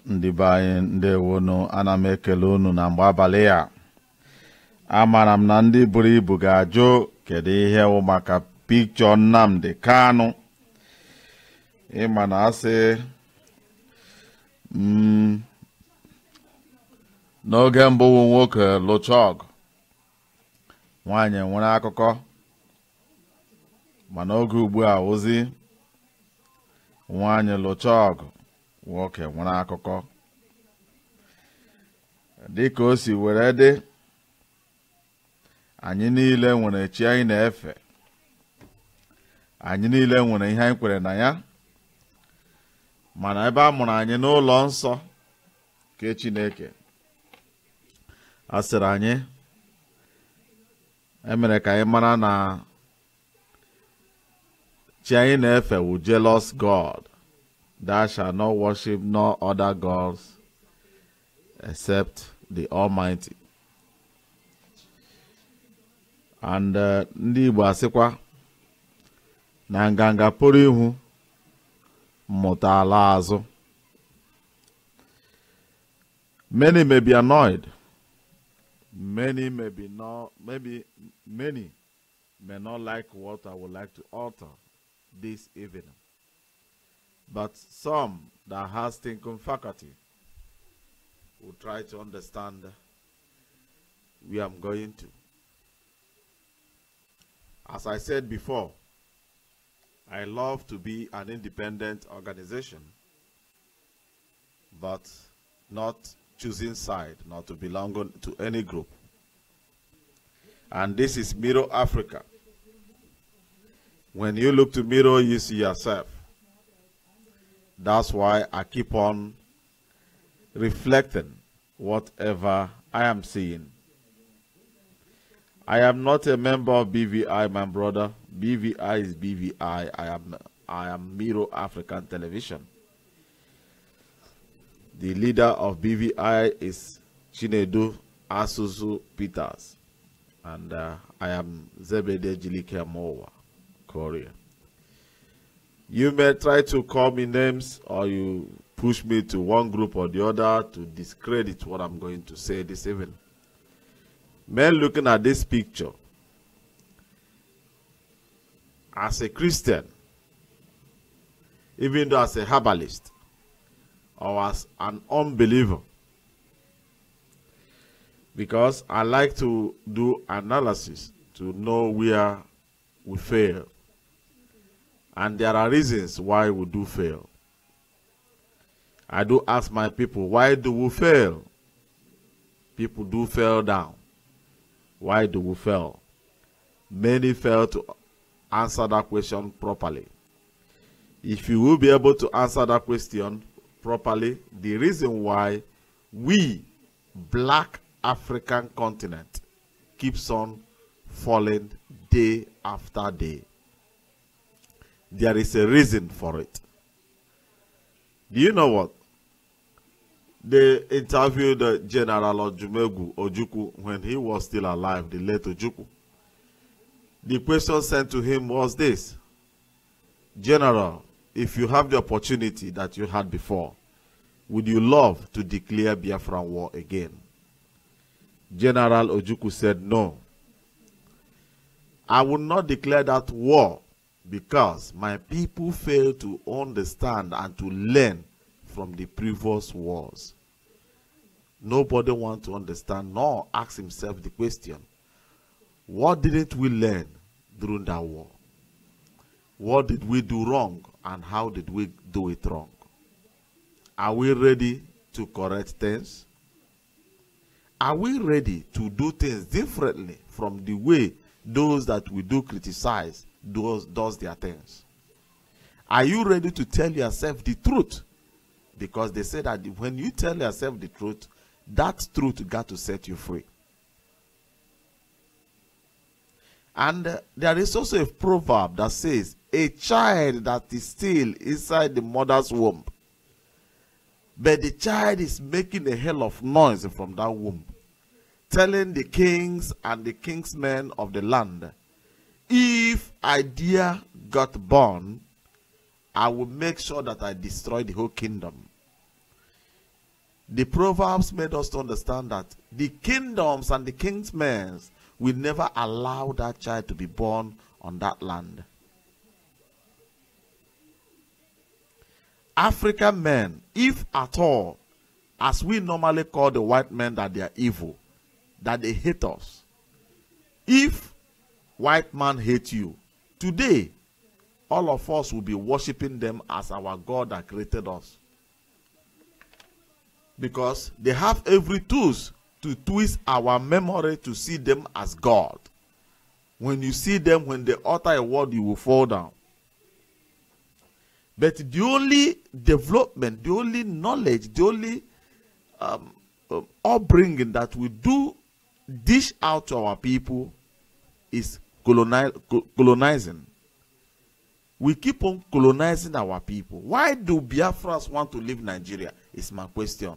Ndị be anyị ndewono, ana m ekele unu na mgbe abalị ya. Amara m na ndị buru ibu ga-ajụ kedu ihe wụ maka pikchọ Nnamdi Kanu. Ịma na asị n'oge mbụ nwoke lụcha ọgụ, nwaanyị nwere akụkọ, mana oge ugbu a ozi nwaanyị lụcha ọgụ, nwoke nwere akụkọ. Dịka o si were dị, anyị niile nwere chi anyị na-efe, anyị niile nwere ihe anyị kwere na ya, mana ebe a mụrụ anyị n'ụlọ nsọ nke Chineke, a sịrị anyị, emere ka anyị mara na chi anyị na-efe wụ jealous God. Thou shalt not worship no other gods except the Almighty. And ndị Igbo asịkwa na nganga pụrụ ihu, mmụta ala azụ. Many may be annoyed Many many may not like what I would like to alter this evening. But some that has thinking faculty will try to understand where I'm going to. As I said before, I love to be an independent organization, but not choosing side, not to belong to any group. And this is Mirror Africa. When you look to mirror, you see yourself. That's why I keep on reflecting whatever I am seeing. I am not a member of BVI, my brother. BVI is BVI. I am Mirror African Television. The leader of BVI is Chinedu Asuzu Peters. And I am Zebede Jilike Mowa, Korea. You may try to call me names, or you push me to one group or the other to discredit what I'm going to say this evening. Men looking at this picture, as a Christian, even though as a herbalist, or as an unbeliever, because I like to do analysis to know where we fail. And there are reasons why we do fail. I do ask my people, why do we fail? People do fail down. Why do we fail? Many fail to answer that question properly. If you will be able to answer that question properly, the reason why we, black African continent, keeps on falling day after day. There is a reason for it. Do you know what? They interviewed General Ojukwu when he was still alive, the late Ojukwu. The question sent to him was this: General, if you have the opportunity that you had before, would you love to declare Biafran war again? General Ojukwu said, no. I will not declare that war because my people fail to understand and to learn from the previous wars. Nobody wants to understand nor ask himself the question, what didn't we learn during that war? What did we do wrong and how did we do it wrong? Are we ready to correct things? Are we ready to do things differently from the way those that we do criticize does their things? Are you ready to tell yourself the truth? Because they say that when you tell yourself the truth, that truth got to set you free. And there is also a proverb that says, a child that is still inside the mother's womb, but the child is making a hell of noise from that womb, telling the kings and the kingsmen of the land, if I dare got born, I will make sure that I destroy the whole kingdom. The Proverbs made us to understand that the kingdoms and the kingsmen will never allow that child to be born on that land. African men, if at all, as we normally call the white men that they are evil, that they hate us, if white man hate you, today, all of us will be worshiping them as our God that created us. Because they have every tools to twist our memory to see them as God. When you see them, when they utter a word, you will fall down. But the only development, the only knowledge, the only upbringing that we do dish out to our people is colonizing. We keep on colonizing our people. Why do Biafrans want to leave Nigeria? Is my question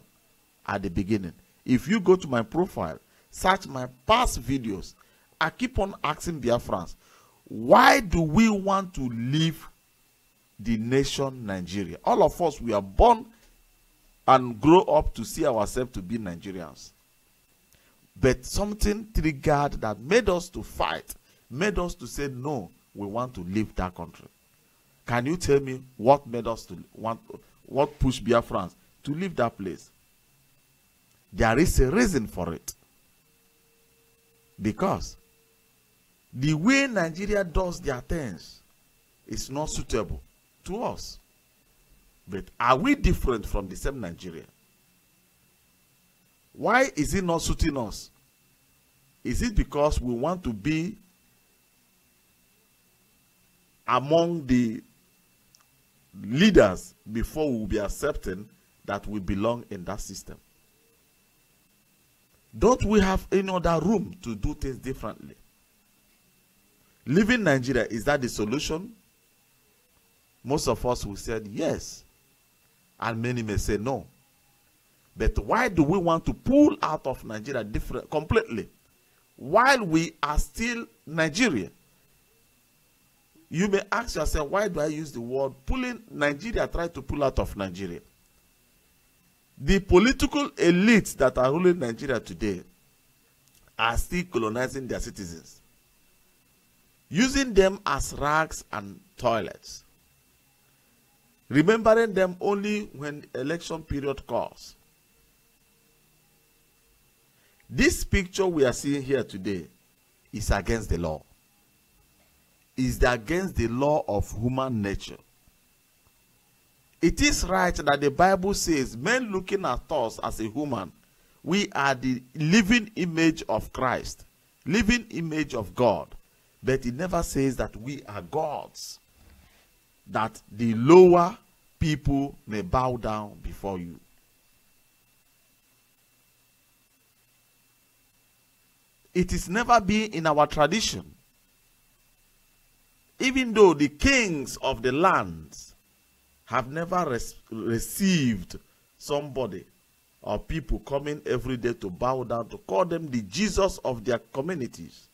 at the beginning. If you go to my profile, search my past videos, I keep on asking Biafrans, why do we want to leave the nation Nigeria? All of us, we are born and grow up to see ourselves to be Nigerians. But something triggered that made us to fight, made us to say, no, we want to leave that country. Can you tell me what made us to want, what pushed Biafrans to leave that place? There is a reason for it. Because the way Nigeria does their things is not suitable to us. But are we different from the same Nigeria? Why is it not suiting us? Is it because we want to be among the leaders before we will be accepting that we belong in that system? Don't we have any other room to do things differently? Leaving Nigeria, is that the solution? Most of us will say yes. And many may say no. But why do we want to pull out of Nigeria completely while we are still Nigeria? You may ask yourself, why do I use the word pulling Nigeria, try to pull out of Nigeria? The political elites that are ruling Nigeria today are still colonizing their citizens, using them as rags and toilets, remembering them only when election period calls. This picture we are seeing here today is against the law. Is against the law of human nature. It is right that the Bible says, men looking at us as a human, we are the living image of Christ, living image of God. But it never says that we are gods, that the lower people may bow down before you. It is never been in our tradition. Even though the kings of the lands have never received somebody or people coming every day to bow down, to call them the Jesus of their communities,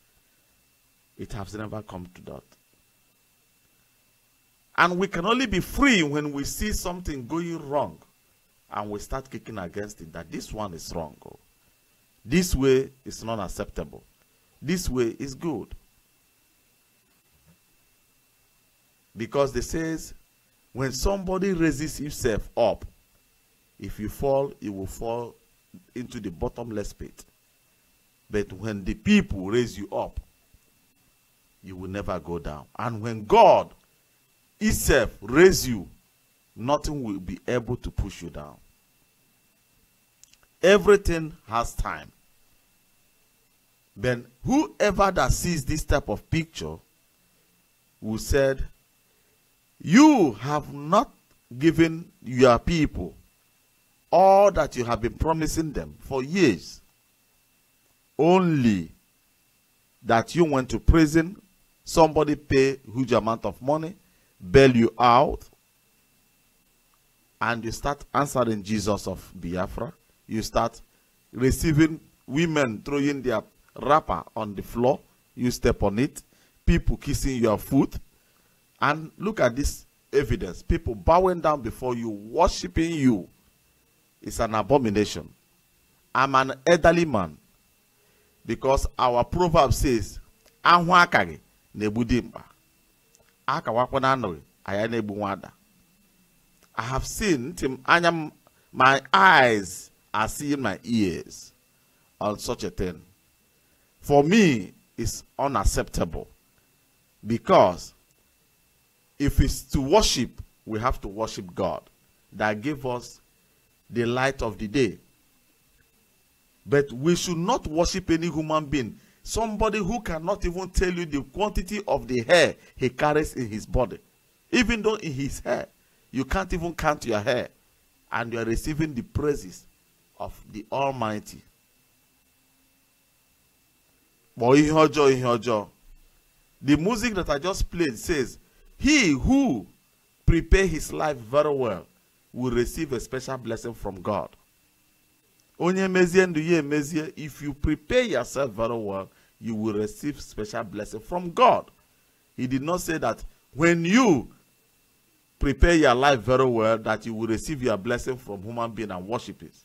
it has never come to that. And we can only be free when we see something going wrong and we start kicking against it, that this one is wrong. This way is not acceptable. This way is good. Because they says, when somebody raises himself up, if you fall, you will fall into the bottomless pit. But when the people raise you up, you will never go down. And when God himself raises you, nothing will be able to push you down. Everything has time. Then whoever that sees this type of picture will say, you have not given your people all that you have been promising them for years. Only that you went to prison, somebody pay huge amount of money, bail you out, and you start answering Jesus of Biafra. You start receiving women throwing their wrapper on the floor. You step on it. People kissing your foot. And look at this evidence. People bowing down before you, worshiping you. It's an abomination. I'm an elderly man. Because our proverb says, I have seen, my eyes are seeing my ears on such a thing. For me, it's unacceptable. Because if it's to worship, we have to worship God that gave us the light of the day. But we should not worship any human being. Somebody who cannot even tell you the quantity of the hair he carries in his body. Even though in his hair, you can't even count your hair. And you are receiving the praises of the Almighty. The music that I just played says, he who prepare his life very well will receive a special blessing from God. If you prepare yourself very well, you will receive special blessing from God. He did not say that when you prepare your life very well, that you will receive your blessing from human being and worshipers.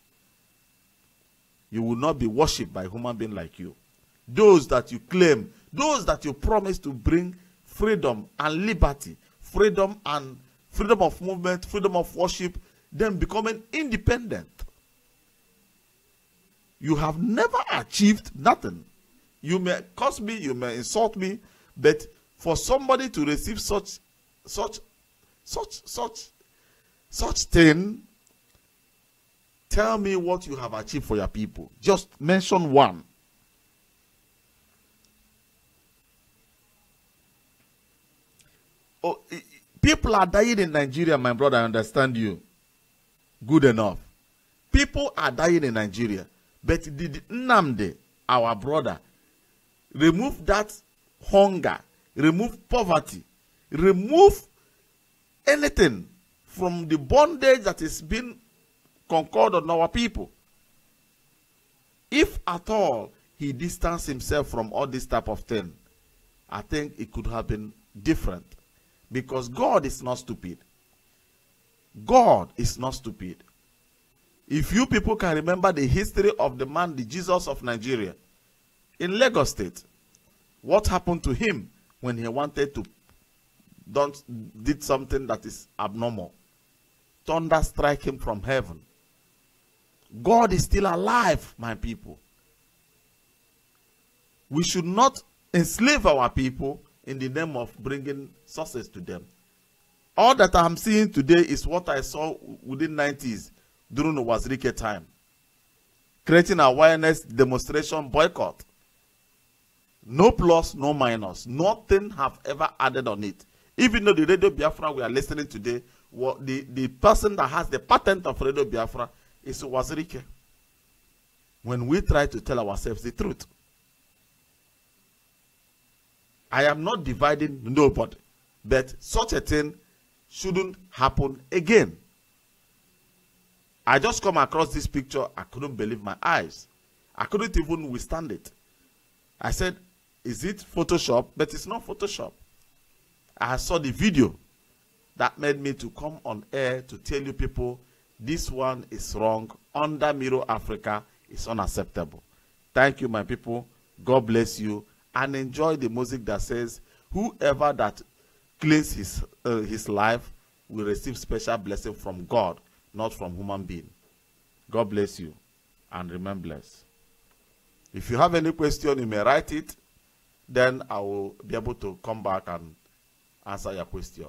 you will not be worshipped by human beings like you. Those that you claim, those that you promise to bring freedom and liberty, freedom of movement, freedom of worship, them becoming independent. You have never achieved nothing. You may curse me, you may insult me, but for somebody to receive such thing, tell me what you have achieved for your people. Just mention one. Oh, people are dying in Nigeria, my brother, I understand you. Good enough. People are dying in Nigeria. But did Nnamdi, our brother, remove that hunger, remove poverty, remove anything from the bondage that is being conferred on our people? If at all he distanced himself from all this type of thing, I think it could have been different. Because God is not stupid. God is not stupid. If you people can remember the history of the man, the Jesus of Nigeria, in Lagos State, what happened to him when he wanted to did something that is abnormal? Thunder strike him from heaven. God is still alive, my people. We should not enslave our people in the name of bringing success to them. All that I'm seeing today is what I saw within the 90s during the Wazirike time. Creating awareness, demonstration, boycott. No plus, no minus. Nothing have ever added on it. Even though the Radio Biafra we are listening today, the person that has the patent of Radio Biafra is Wazirike. When we try to tell ourselves the truth. I am not dividing nobody, but such a thing shouldn't happen again. I just come across this picture, I couldn't believe my eyes. I couldn't even withstand it. I said, is it Photoshop? But it's not Photoshop. I saw the video that made me to come on air to tell you people, this one is wrong. Under Miro Africa is unacceptable. Thank you, my people. God bless you. And enjoy the music that says, whoever that cleans his life will receive special blessing from God, not from human being. God bless you and remain blessed. If you have any question, you may write it. Then I will be able to come back and answer your question.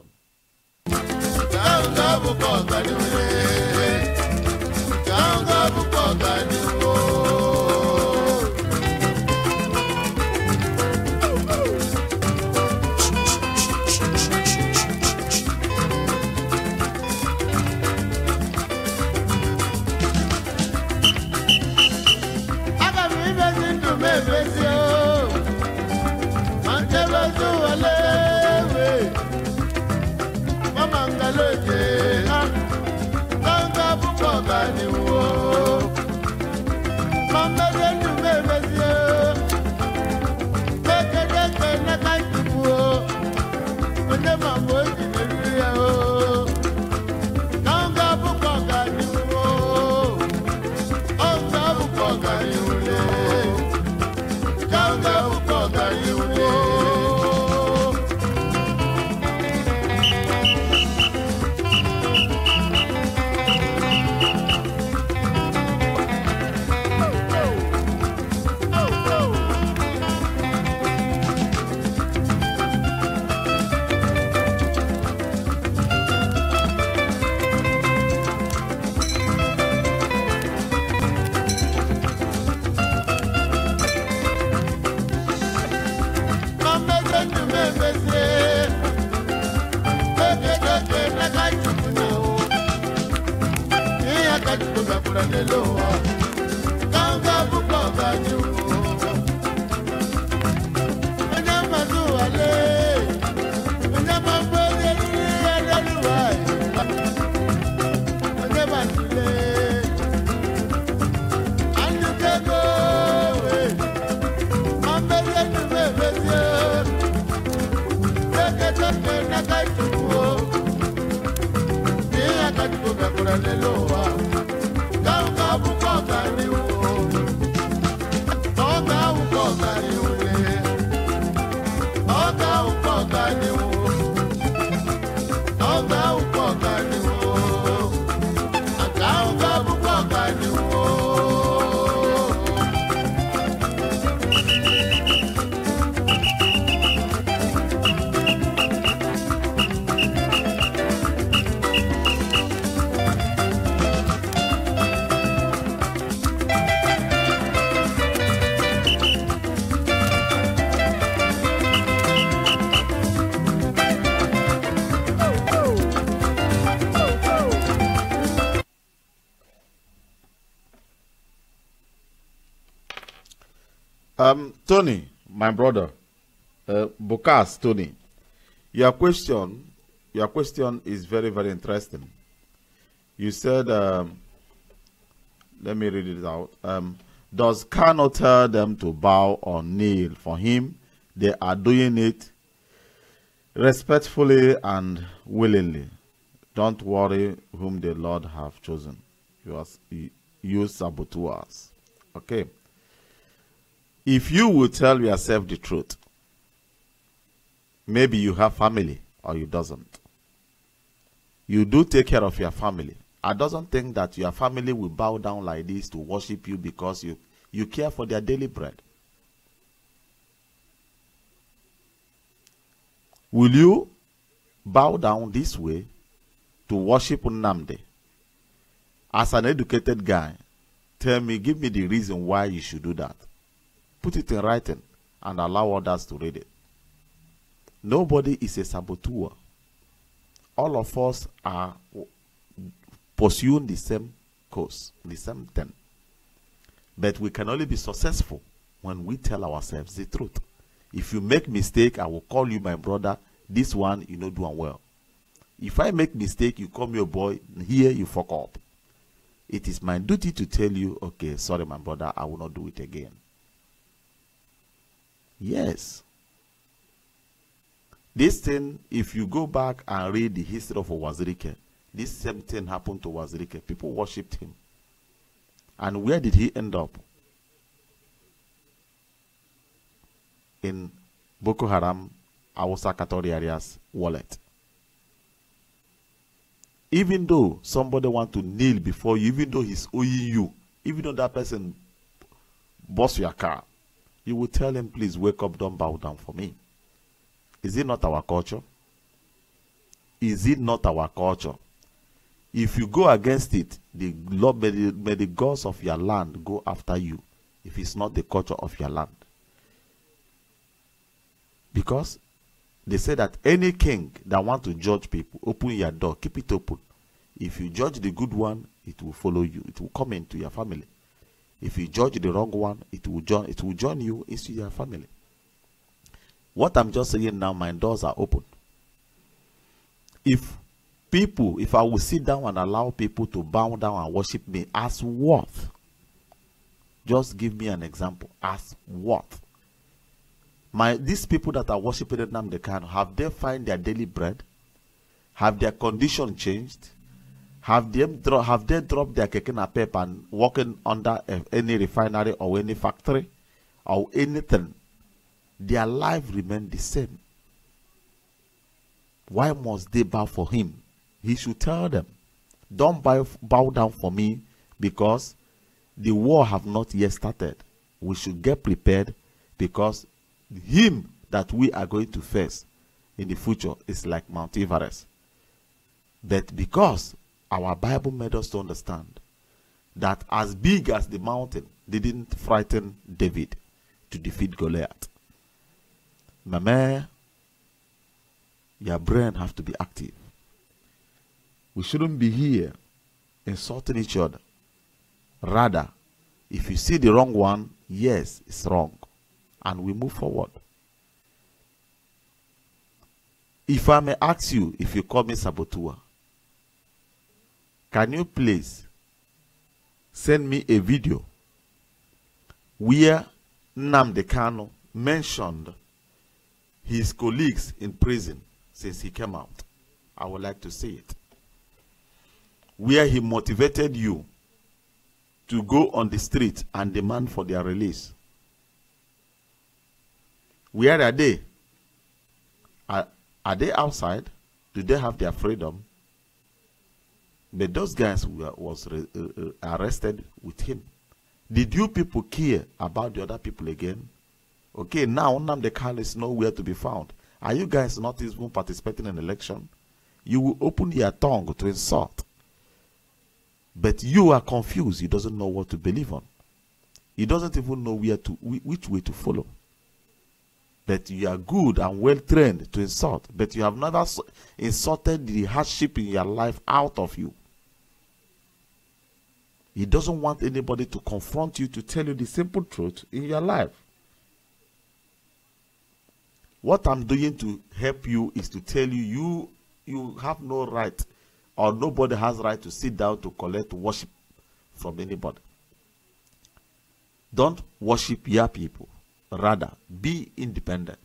Aleluya, Tony, my brother, Bukas, Tony, your question is very, very interesting. You said, let me read it out. Does Kanu tell them to bow or kneel for him? They are doing it respectfully and willingly. Don't worry whom the Lord have chosen. You saboteurs. Okay. If you will tell yourself the truth, maybe you have family or you doesn't. You do take care of your family. I doesn't think that your family will bow down like this to worship you because you care for their daily bread. Will you bow down this way to worship Nnamdi? As an educated guy, tell me, give me the reason why you should do that. Put it in writing and allow others to read it. Nobody is a saboteur. All of us are pursuing the same course, the same thing. But we can only be successful when we tell ourselves the truth. If you make mistake, I will call you my brother. This one, you know, doing well. If I make mistake, you call me a boy. Here, you fuck up. It is my duty to tell you, okay, sorry, my brother, I will not do it again. Yes. This thing, if you go back and read the history of Wazirike, this same thing happened to Wazirike. People worshipped him. And where did he end up? In Boko Haram, Awusa Katori areas wallet. Even though somebody want to kneel before you, even though he's owing you, even though that person boss your car, you will tell him, please wake up, don't bow down for me. Is it not our culture? Is it not our culture? If you go against it, the Lord, may the gods of your land go after you, if it's not the culture of your land. Because they say that any king that want to judge people, open your door, keep it open. If you judge the good one, it will follow you. It will come into your family. If you judge the wrong one, it will join you into your family. What I'm just saying now, my doors are open. If I will sit down and allow people to bow down and worship me, as what? Just give me an example. As what? These people that are worshiping Nnamdi Kanu, have they find their daily bread? Have their condition changed? Have they dropped their keke napep and working under any refinery or any factory or anything? Their life remain the same. Why must they bow for him? He should tell them, don't bow down for me, because the war have not yet started. We should get prepared, because him that we are going to face in the future is like Mount Everest. But because our Bible made us to understand that as big as the mountain didn't frighten David to defeat Goliath. Mama, your brain have to be active. We shouldn't be here insulting each other. Rather, if you see the wrong one, yes, it's wrong. And we move forward. If I may ask you, if you call me saboteur, can you please send me a video where Nnamdi Kanu mentioned his colleagues in prison since he came out? I would like to see it. Where he motivated you to go on the street and demand for their release. Where are they? Are they outside? Do they have their freedom? But those guys was arrested with him. Did you people care about the other people again? Okay, now Nnamdi Kanu is nowhere to be found. Are you guys not even participating in election? You will open your tongue to insult. But you are confused. He doesn't know what to believe on. He doesn't even know which way to follow. But you are good and well trained to insult. But you have never insulted the hardship in your life out of you. He doesn't want anybody to confront you to tell you the simple truth in your life. What I'm doing to help you is to tell you, you have no right, or nobody has right to sit down to collect worship from anybody. Don't worship your people. Rather, be independent.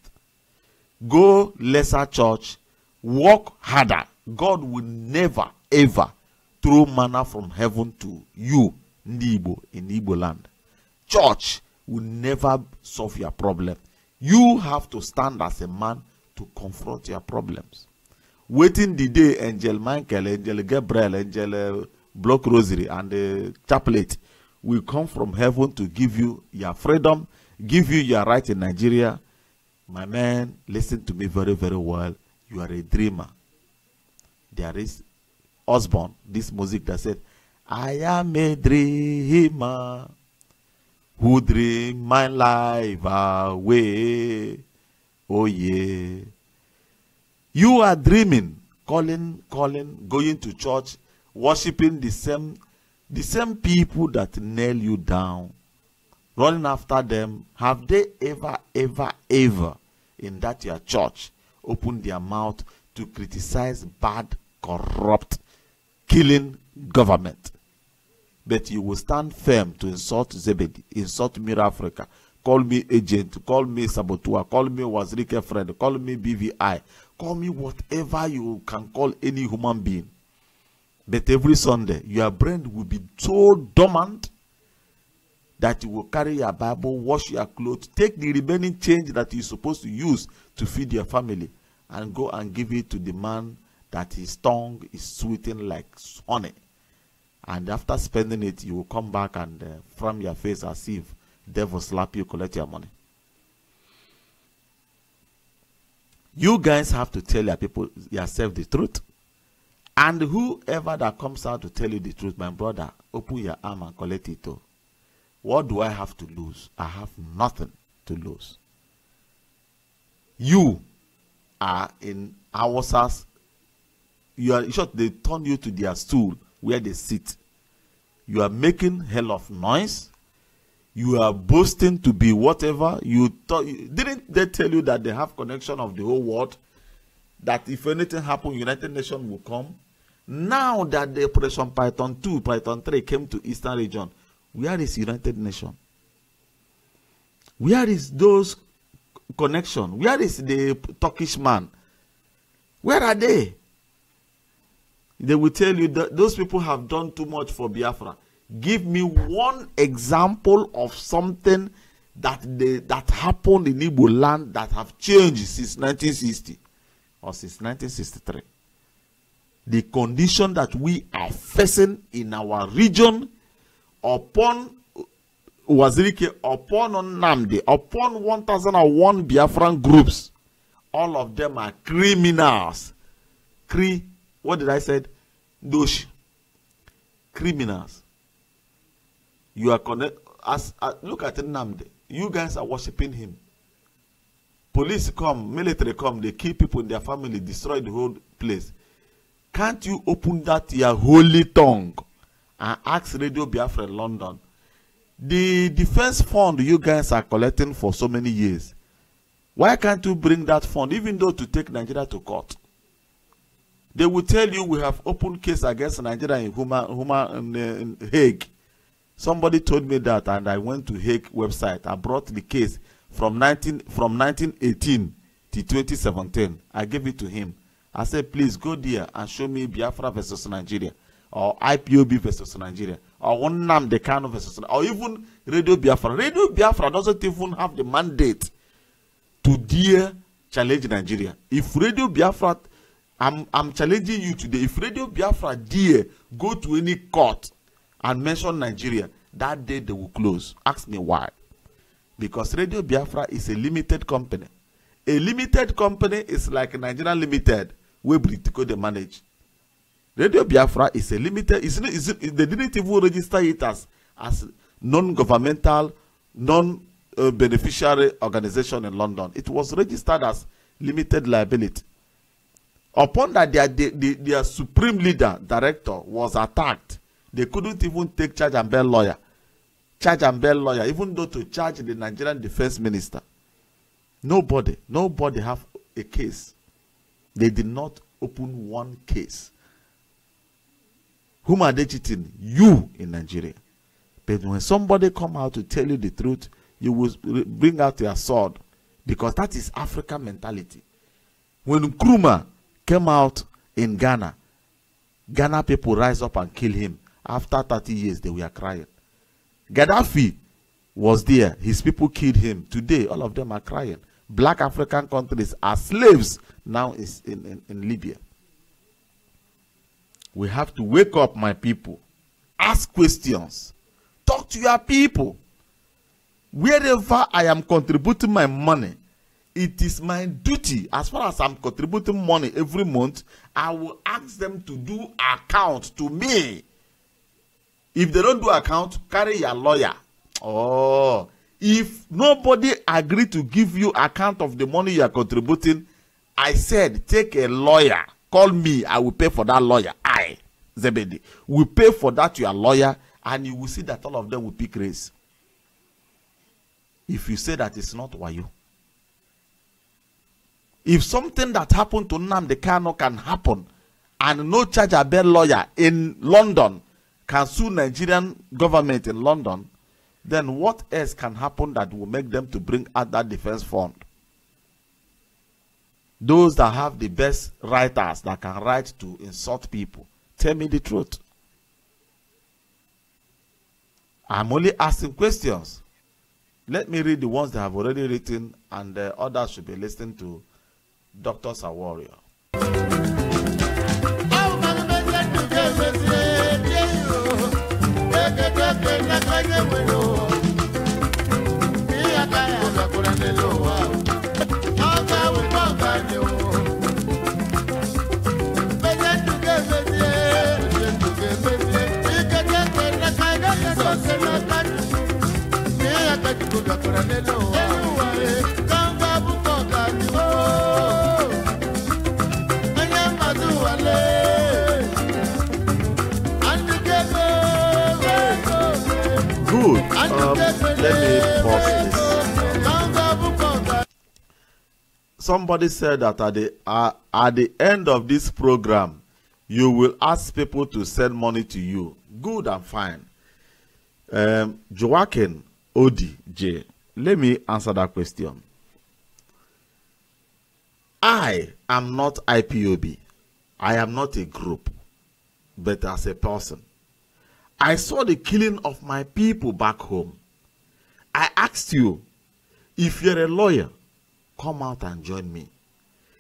Go lesser church. Work harder. God will never, ever throw manna from heaven to you, Igbo, in Igbo land. Church will never solve your problem. You have to stand as a man to confront your problems. Waiting the day Angel Michael, Angel Gabriel, Angel Block Rosary, and the chaplet will come from heaven to give you your freedom, give you your right in Nigeria. My man, listen to me very, very well. You are a dreamer. There is Osborne, this music that said, I am a dreamer who dream my life away. Oh yeah. You are dreaming, calling, going to church, worshiping the same people that nail you down, running after them. Have they ever in that your church opened their mouth to criticize bad, corrupt, killing government? But you will stand firm to insult Zebedi, insult Mira Africa, call me agent, call me saboteur, call me Wazirike friend, call me BVI, call me whatever you can call any human being. But every Sunday, your brain will be so dormant that you will carry your Bible, wash your clothes, take the remaining change that you're supposed to use to feed your family, and go and give it to the man that his tongue is sweeting like honey. And after spending it, you will come back and from your face as if devil slap you, collect your money. You guys have to tell your people, yourself, the truth. And whoever that comes out to tell you the truth, my brother, open your arm and collect it too. What do I have to lose? I have nothing to lose. You are in Hausas. You are, in short, they turn you to their stool where they sit. You are making hell of noise. You are boasting to be whatever. Didn't they tell you that they have connection of the whole world? That if anything happens, United Nations will come. Now that the Operation Python 2, Python 3 came to Eastern region, where is United Nations? Where is those connection? Where is the Turkish man? Where are they? They will tell you that those people have done too much for Biafra. Give me one example of something that happened in Igbo land that have changed since 1960 or since 1963. The condition that we are facing in our region upon Wazirike, upon Nnamdi, upon 1001 Biafran groups, all of them are criminals. What did I say? Those criminals. You are connected. Look at Nnamdi. You guys are worshiping him. Police come, military come, they kill people in their family, destroy the whole place. Can't you open that your holy tongue and ask Radio Biafra in London? The defense fund you guys are collecting for so many years, why can't you bring that fund, even though to take Nigeria to court? They will tell you we have opened case against Nigeria in Hague. Somebody told me that, and I went to Hague website. I brought the case from 1918 to 2017. I gave it to him. I said, please go there and show me Biafra versus Nigeria, or IPOB versus Nigeria, or Nnamdi Kanu versus, or even Radio Biafra. Radio Biafra doesn't even have the mandate to dare challenge Nigeria. If Radio Biafra, I'm challenging you today. If Radio Biafra dare go to any court and mention Nigeria, that day they will close. Ask me why. Because Radio Biafra is a limited company. A limited company is like Nigeria Limited, where Britico they manage. Radio Biafra is a limited. They didn't even register it as non-governmental, non-beneficiary organization in London. It was registered as limited liability. Upon that, their supreme leader, director, was attacked. They couldn't even take charge and bail lawyer. Even though to charge the Nigerian defense minister. Nobody have a case. They did not open one case. Whom are they cheating? You in Nigeria. But when somebody come out to tell you the truth, you will bring out your sword. Because that is African mentality. When Nkrumah came out in Ghana, Ghana people rise up and kill him. After 30 years, they were crying. Gaddafi was there. His people killed him. Today, all of them are crying. Black African countries are slaves now in Libya. We have to wake up, my people. Ask questions. Talk to your people. Wherever I am contributing my money, it is my duty. As far as I'm contributing money every month, I will ask them to do account to me. If they don't do account, carry your lawyer. Oh, if nobody agree to give you account of the money you are contributing, I said, take a lawyer. Call me. I will pay for that lawyer. I, Zebedi, will pay for that your lawyer, and you will see that all of them will pick race. If you say that it's not wayo. If something that happened to Nnamdi Kanu can happen, and no charge a bail lawyer in London can sue Nigerian government in London, then what else can happen that will make them to bring out that defense fund? Those that have the best writers that can write to insult people, tell me the truth. I'm only asking questions. Let me read the ones that have already written, and the others should be listening to Dr. Sawario. Good. Let me pause this. Somebody said that at the end of this program, you will ask people to send money to you. Good and fine. Joaquin Odi J. Let me answer that question. I am not IPOB. I am not a group, but as a person. I saw the killing of my people back home. I asked you, if you're a lawyer, come out and join me.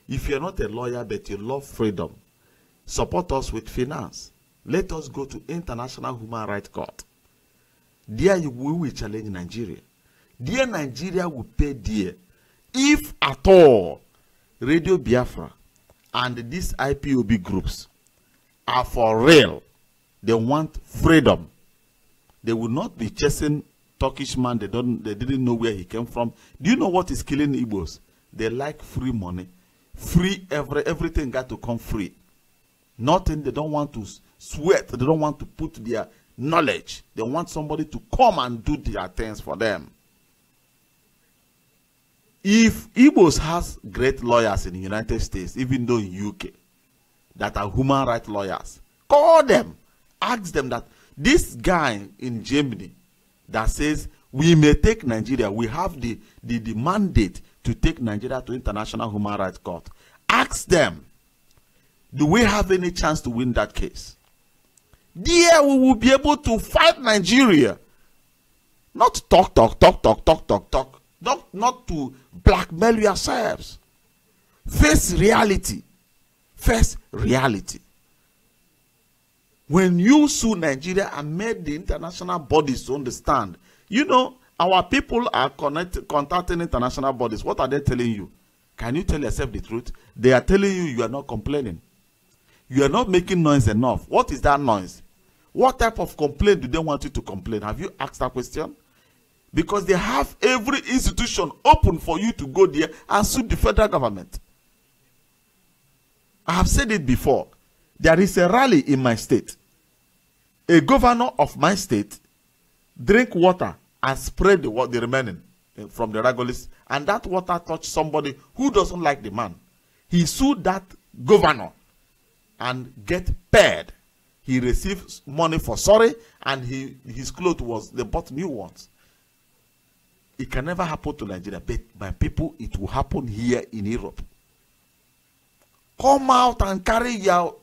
If you're not a lawyer but you love freedom, support us with finance. Let us go to International Human Rights Court. There we will challenge Nigeria. There Nigeria will pay dear. If at all, Radio Biafra and these IPOB groups are for real, they want freedom. They will not be chasing Turkish man. They didn't know where he came from. Do you know what is killing Igbos? They like free money. Free everything got to come free. Nothing. They don't want to sweat. They don't want to put their knowledge. They want somebody to come and do their things for them. If Igbos has great lawyers in the United States, even though in UK, that are human rights lawyers, call them. Ask them that this guy in Germany that says we may take Nigeria, we have the mandate to take Nigeria to International Human Rights Court. Ask them, do we have any chance to win that case? There we will be able to fight Nigeria. Not talk. Not to blackmail yourselves. Face reality. Face reality. When you sue Nigeria and made the international bodies to understand, you know, our people are contacting international bodies. What are they telling you? Can you tell yourself the truth? They are telling you you are not complaining. You are not making noise enough. What is that noise? What type of complaint do they want you to complain? Have you asked that question? Because they have every institution open for you to go there and sue the federal government. I have said it before. There is a rally in my state. A governor of my state drink water and spread the remaining from the Ragolis, and that water touched somebody who doesn't like the man. He sued that governor and get paid. He received money for sorry, and his clothes they bought new ones. It can never happen to Nigeria, but my people, it will happen here in Europe. Come out and carry your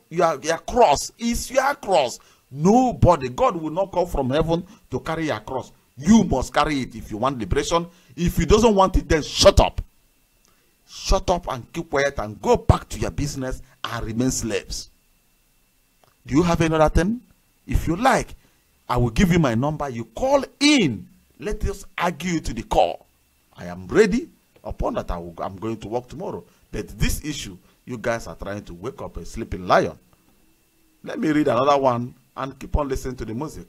cross. It's your cross. Nobody, God will not come from heaven to carry your cross. You must carry it if you want liberation. If you doesn't want it, then shut up. Shut up and keep quiet and go back to your business and remain slaves. Do you have another thing? If you like, I will give you my number. You call in. Let us argue to the core. I am ready. Upon that, I'm going to work tomorrow. But this issue, you guys are trying to wake up a sleeping lion. Let me read another one and keep on listening to the music.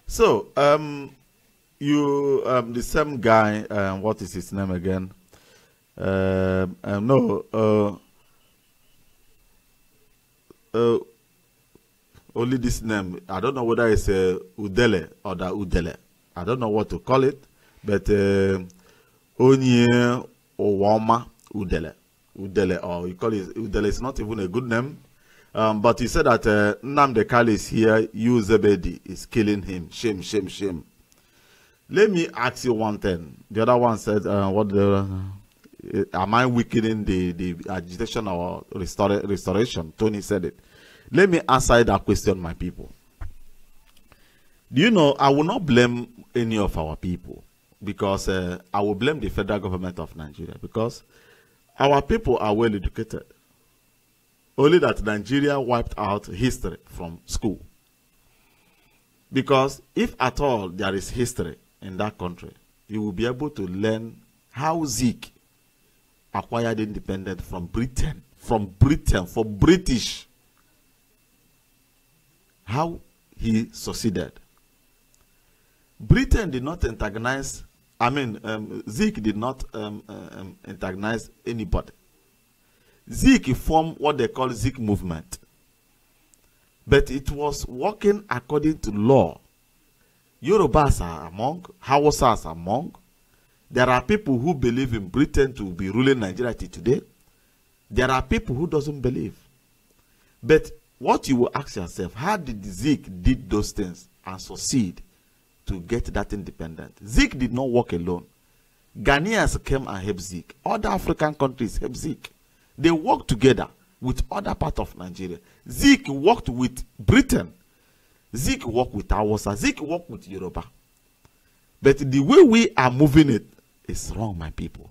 So, the same guy, what is his name again? Only this name. I don't know whether it's Udele or the Udele. I don't know what to call it, but Onye Owama Udele. Udele, or you call it Udele, is not even a good name. But he said that Nnamdi Kanu is here, Zebedi is killing him. Shame, shame, shame. Let me ask you one thing. The other one said, am I weakening the agitation or restoration? Tony said it. Let me answer that question, my people. Do you know, I will not blame any of our people, because I will blame the federal government of Nigeria, because our people are well educated. Only that Nigeria wiped out history from school. Because if at all there is history in that country, you will be able to learn how Zeke acquired independence from Britain, for British. How he succeeded. Britain did not antagonize, Zeke did not antagonize anybody. Zeke formed what they call Zeke movement. But it was working according to law. Yorubas are among, Hausas are among. There are people who believe in Britain to be ruling Nigeria today. There are people who doesn't believe. But what you will ask yourself, how did Zeke did those things and succeed to get that independence? Zeke did not work alone. Ghanaians came and helped Zeke. Other African countries helped Zeke. They worked together with other parts of Nigeria. Zeke worked with Britain. Zeke worked with Hausa. Zeke worked with Yoruba. But the way we are moving it is wrong, my people.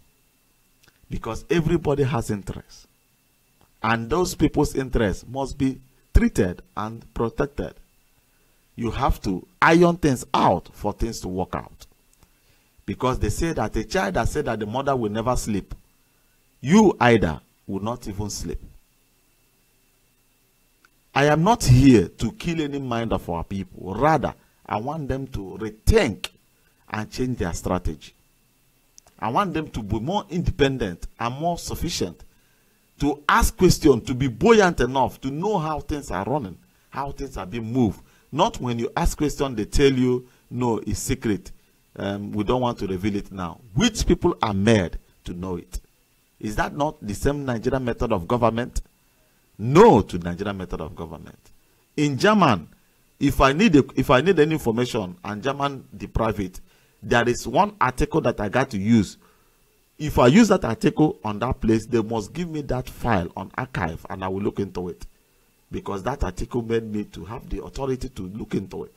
Because everybody has interest. And those people's interests must be treated and protected. You have to iron things out for things to work out. Because they say that a child that said that the mother will never sleep, you either will not even sleep. I am not here to kill any mind of our people. Rather, I want them to rethink and change their strategy. I want them to be more independent and more sufficient, to ask questions, to be buoyant enough, to know how things are running, how things are being moved, Not when you ask questions, they tell you, no, it's secret. We don't want to reveal it now. Which people are made to know it? Is that not the same Nigerian method of government? No to Nigerian method of government. In German, if I need any information and German deprive it, there is one article that I got to use. If I use that article on that place, they must give me that file on archive and I will look into it. Because that article made me to have the authority to look into it.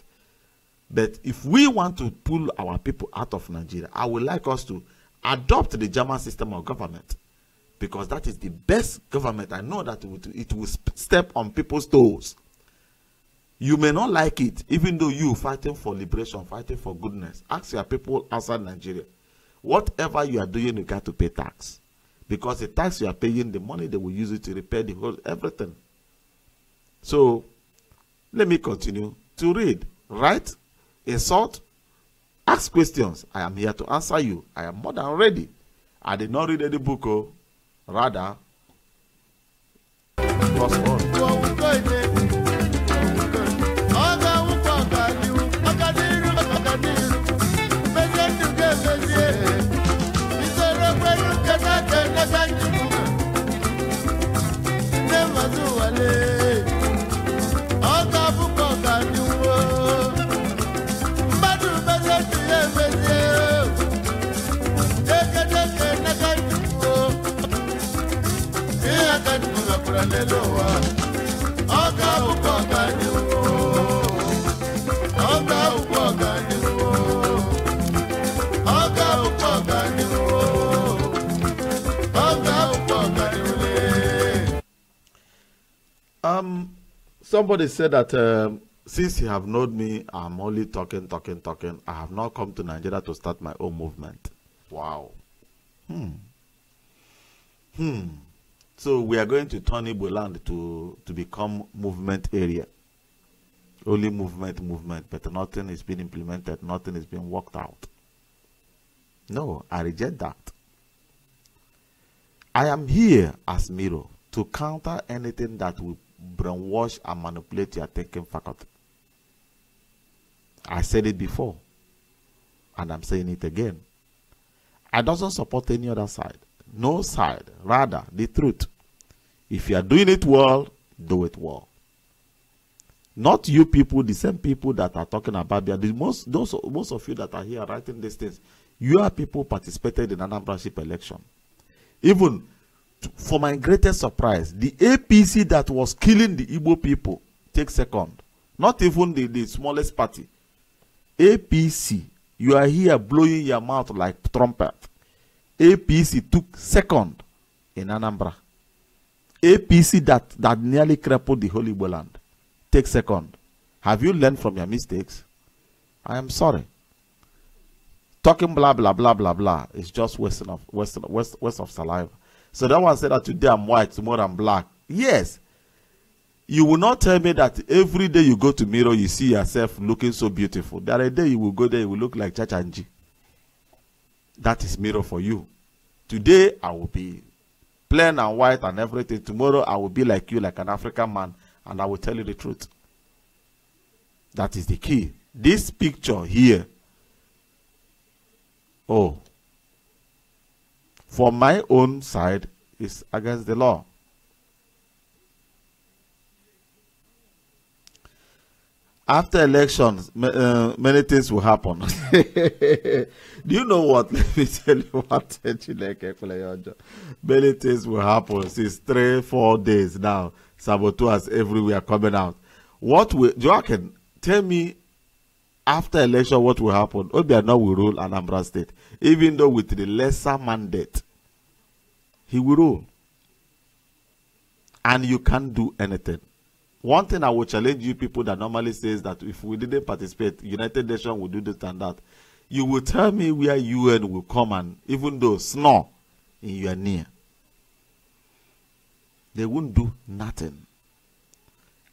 But if we want to pull our people out of Nigeria, I would like us to adopt the German system of government. Because that is the best government. I know that it will step on people's toes. You may not like it, even though you fighting for liberation, fighting for goodness. Ask your people outside Nigeria. Whatever you are doing, you got to pay tax. Because the tax you are paying, the money they will use it to repair the whole everything. So, let me continue to read. Write, insult, ask questions. I am here to answer you. I am more than ready. I did not read any book, oh. Rather, cross on. Somebody said that since you have known me, I'm only talking. I have not come to Nigeria to start my own movement. Wow. So we are going to turn Igbo land to become movement area. Only movement, but nothing is being implemented, nothing is being worked out. No, I reject that. I am here as Miro to counter anything that will brainwash and manipulate your thinking faculty. I said it before, and I'm saying it again. I don't support any other side. No side, rather the truth. If you are doing it well, do it well. Not you people, the same people that are talking about there. Most of you that are here writing these things, you are people participated in Anambra election. Even for my greatest surprise, the APC that was killing the Igbo people take second. Not even the smallest party. APC, you are here blowing your mouth like trumpet. APC took second in Anambra. APC that nearly crippled the whole Igbo land. Take second. Have you learned from your mistakes? I am sorry. Talking blah blah blah blah blah is just waste of saliva. So that one said that today I'm white, tomorrow I'm black. Yes. You will not tell me that every day you go to mirror, you see yourself looking so beautiful. There a day you will go there, you will look like Chachanji. That is mirror for you. Today I will be plain and white and everything. Tomorrow I will be like you, like an African man, and I will tell you the truth. That is the key. This picture here, oh, for my own side, is against the law. After elections, many things will happen. Do you know what? Let me tell you what. Many things will happen since 3-4 days now. Saboteurs everywhere coming out. What will Joaquin tell me after election? What will happen? Obiano will rule Anambra State, even though with the lesser mandate, he will rule, and you can't do anything. One thing I will challenge you people that normally says that if we didn't participate, United Nations will do this and that. You will tell me where UN will come and even though snore in your near. They won't do nothing.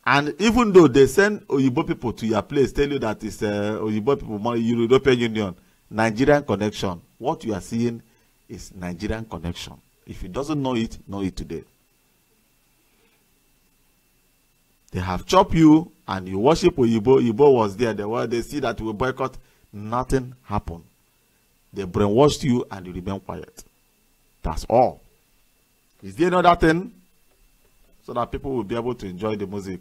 And even though they send Oyibo people to your place, tell you that it's Oyibo people, European Union, Nigerian connection. What you are seeing is Nigerian connection. If you doesn't know it today. They have chopped you and you worship Oyibo. Oyibo was there. They see that we boycott. Nothing happened. They brainwashed you and you remain quiet. That's all. Is there another thing? So that people will be able to enjoy the music.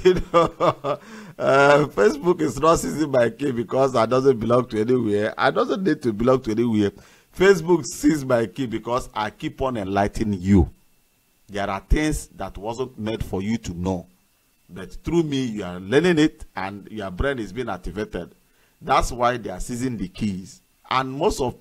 You know, Facebook is not seizing my key because I doesn't belong to anywhere. I doesn't need to belong to anywhere. Facebook seizes my key because I keep on enlightening you. There are things that wasn't meant for you to know, but through me you are learning it and your brain is being activated. That's why they are seizing the keys. And most of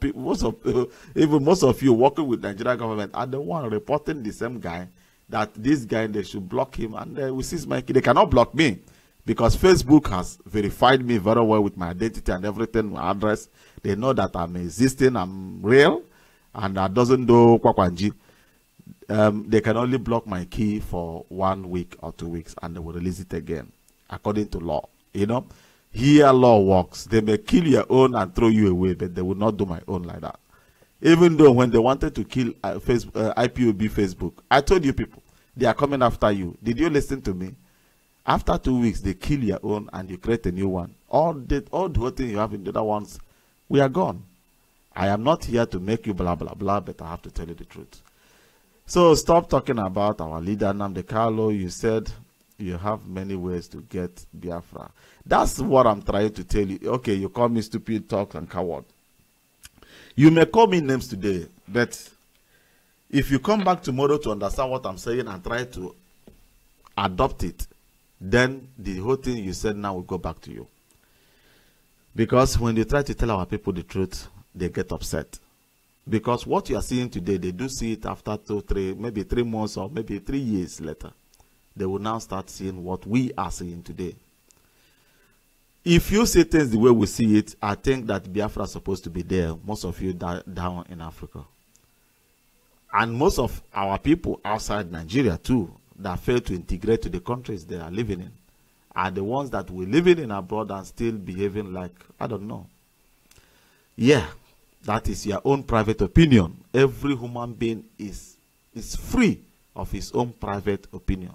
you working with Nigerian government are the one reporting the same guy, that this guy, they should block him, and they will seize my key. They cannot block me because Facebook has verified me very well with my identity and everything, my address. They know that I'm existing, I'm real, and that doesn't do kwakwanji. They can only block my key for 1 week or 2 weeks, and they will release it again, according to law. You know, here law works. They may kill your own and throw you away, but they will not do my own like that. Even though when they wanted to kill IPOB Facebook, I told you people, they are coming after you. Did you listen to me? After 2 weeks, they kill your own and you create a new one. All the whole thing you have in the other ones, we are gone. I am not here to make you blah, blah, blah, but I have to tell you the truth. So stop talking about our leader, Nnamdi Kanu. You said you have many ways to get Biafra. That's what I'm trying to tell you. Okay, you call me stupid, talk, and coward. You may call me names today, but if you come back tomorrow to understand what I'm saying and try to adopt it, then the whole thing you said now will go back to you. Because when you try to tell our people the truth, they get upset. Because what you are seeing today, they do see it after 2, 3, maybe 3 months or maybe 3 years later. They will now start seeing what we are seeing today. If you see things the way we see it, I think that Biafra is supposed to be there. Most of you down in Africa. And most of our people outside Nigeria too, that fail to integrate to the countries they are living in, are the ones that we're living in abroad and still behaving like, I don't know. Yeah, that is your own private opinion. Every human being is free of his own private opinion.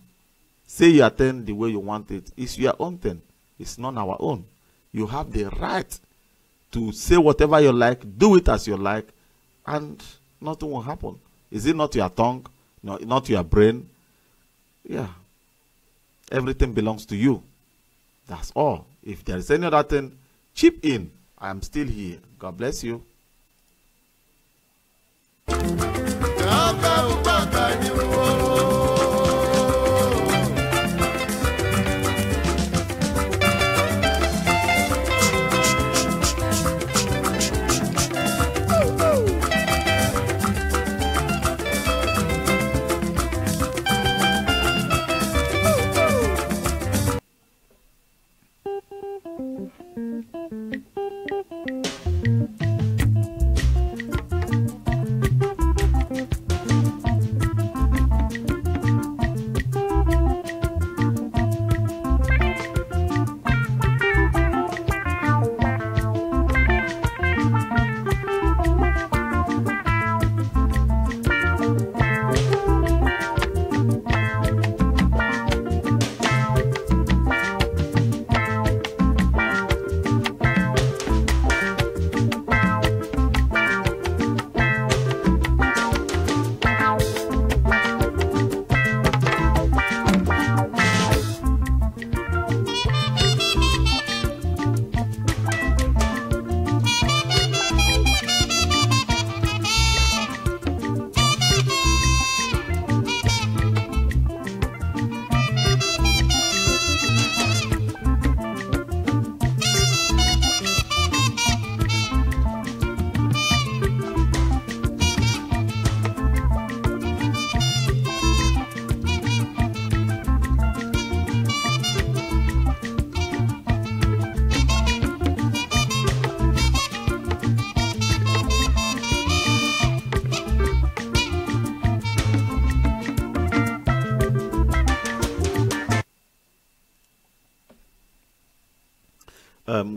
Say your thing the way you want it. It's your own thing. It's not our own. You have the right to say whatever you like, do it as you like, and nothing will happen. Is it not your tongue? No, not your brain? Yeah. Everything belongs to you. That's all. If there is any other thing, chip in. I am still here. God bless you.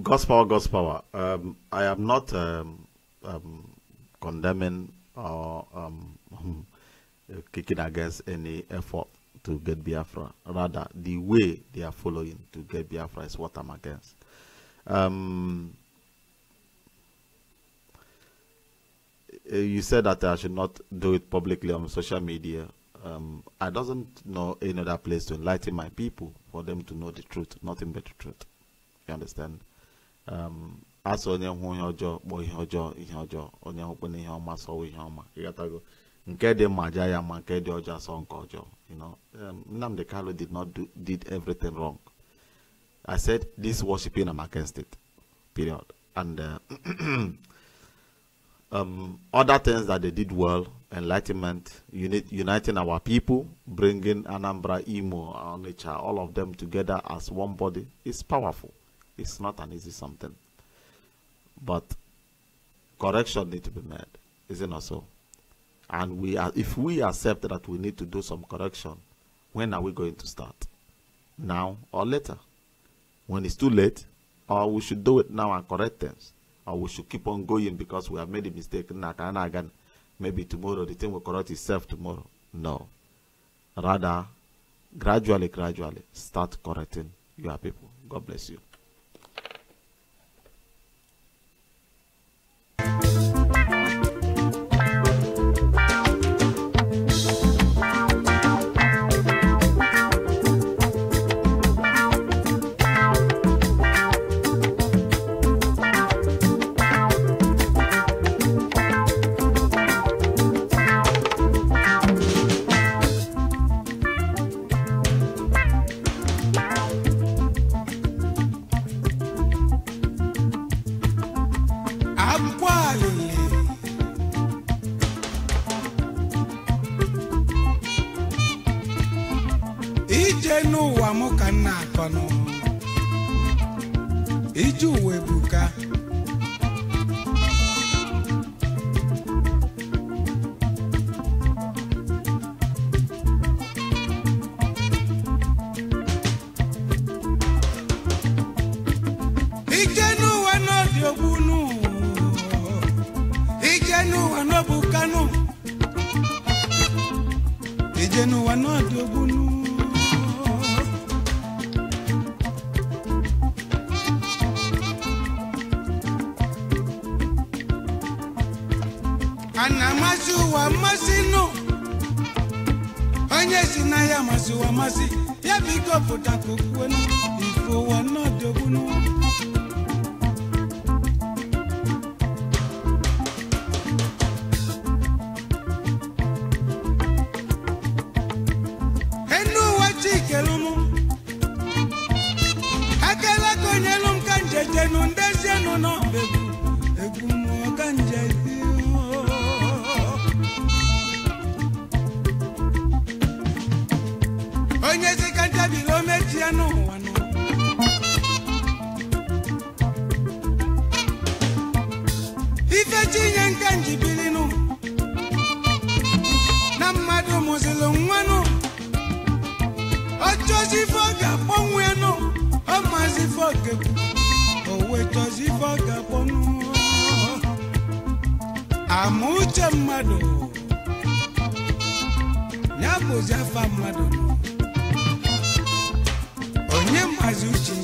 God's power, God's power. I am not condemning or kicking against any effort to get Biafra. Rather, the way they are following to get Biafra is what I'm against. You said that I should not do it publicly on social media. I doesn't know any other place to enlighten my people for them to know the truth, nothing but the truth. You understand? As onye hu ihe ọjọọ kpọ ihe ọjọọ ihe ọjọọ, onye hu kpọ ihe ọma sọ ihe ọma. Ịghọtago? Nke dị mma aja ya ma nke dị ọjọọ asọ nke ọjọọ. You know, Nnamdi Kanu did everything wrong. I said this worshiping, I'm against it. Period. And other things that they did well, enlightenment, uniting our people, bringing Anambra, Imo, Onitsha, all of them together as one body is powerful. It's not an easy something. But correction needs to be made, isn't it so? And if we accept that we need to do some correction, when are we going to start? Now or later? When it's too late, or we should do it now and correct things, or we should keep on going because we have made a mistake. Maybe tomorrow the thing will correct itself tomorrow. No. Rather, gradually, start correcting your people. God bless you. Onye mazi uche